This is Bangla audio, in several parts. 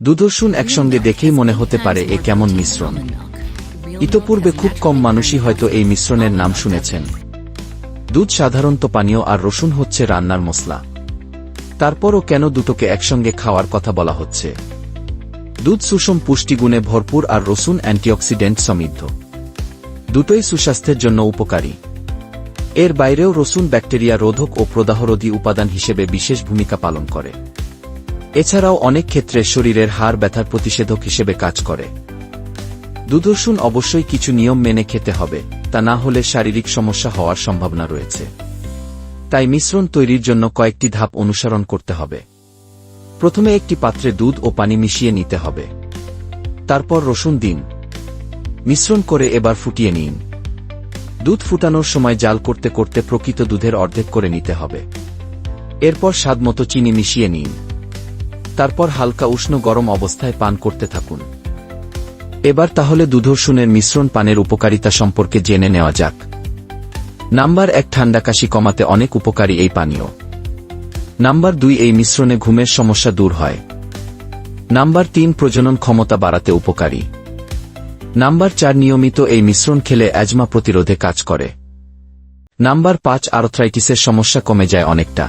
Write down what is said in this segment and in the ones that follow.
দুধ রসুন একসঙ্গে দেখেই মনে হতে পারে এ কেমন মিশ্রণ। ইতপূর্বে খুব কম মানুষই হয়তো এই মিশ্রণের নাম শুনেছেন। দুধ সাধারণত পানীয় আর রসুন হচ্ছে রান্নার মশলা। তারপরও কেন দুটোকে একসঙ্গে খাওয়ার কথা বলা হচ্ছে? দুধ সুষম পুষ্টিগুণে ভরপুর আর রসুন অ্যান্টিঅক্সিডেন্ট সমৃদ্ধ। দুটোই সুস্বাস্থ্যের জন্য উপকারী। এর বাইরেও রসুন ব্যাকটেরিয়া রোধক ও প্রদাহরোধী উপাদান হিসেবে বিশেষ ভূমিকা পালন করে। এছাড়াও অনেক ক্ষেত্রে শরীরের হাড় ব্যথার প্রতিষেধক হিসেবে কাজ করে। দুধ রসুন অবশ্যই কিছু নিয়ম মেনে খেতে হবে, তা না হলে শারীরিক সমস্যা হওয়ার সম্ভাবনা রয়েছে। তাই মিশ্রণ তৈরির জন্য কয়েকটি ধাপ অনুসরণ করতে হবে। প্রথমে একটি পাত্রে দুধ ও পানি মিশিয়ে নিতে হবে। তারপর রসুন দিন, মিশ্রণ করে এবার ফুটিয়ে নিন। দুধ ফুটানোর সময় জাল করতে করতে প্রকৃত দুধের অর্ধেক করে নিতে হবে। এরপর স্বাদমতো চিনি মিশিয়ে নিন। তারপর হালকা উষ্ণ গরম অবস্থায় পান করতে থাকুন। এবার তাহলে দুধ রসুনের মিশ্রণ পানের উপকারিতা সম্পর্কে জেনে নেওয়া যাক। নাম্বার 1, ঠান্ডা কাশি কমাতে অনেক উপকারী এই পানীয়। নাম্বার 2, এই মিশ্রণে ঘুমের সমস্যা দূর হয়। নাম্বার 3, প্রজনন ক্ষমতা বাড়াতে উপকারী। নাম্বার 4, নিয়মিত এই মিশ্রণ খেলে অ্যাজমা প্রতিরোধে কাজ করে। নাম্বার 5, আর্থ্রাইটিসের সমস্যা কমে যায় অনেকটা।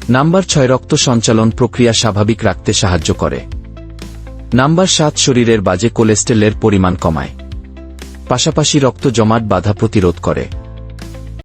নাম্বার 6, রক্ত সঞ্চালন প্রক্রিয়া স্বাভাবিক রাখতে সাহায্য করে। নাম্বার 7, শরীরের বাজে কোলেস্টেরলের পরিমাণ কমায়। পাশাপাশি রক্ত জমাট বাধা প্রতিরোধ করে।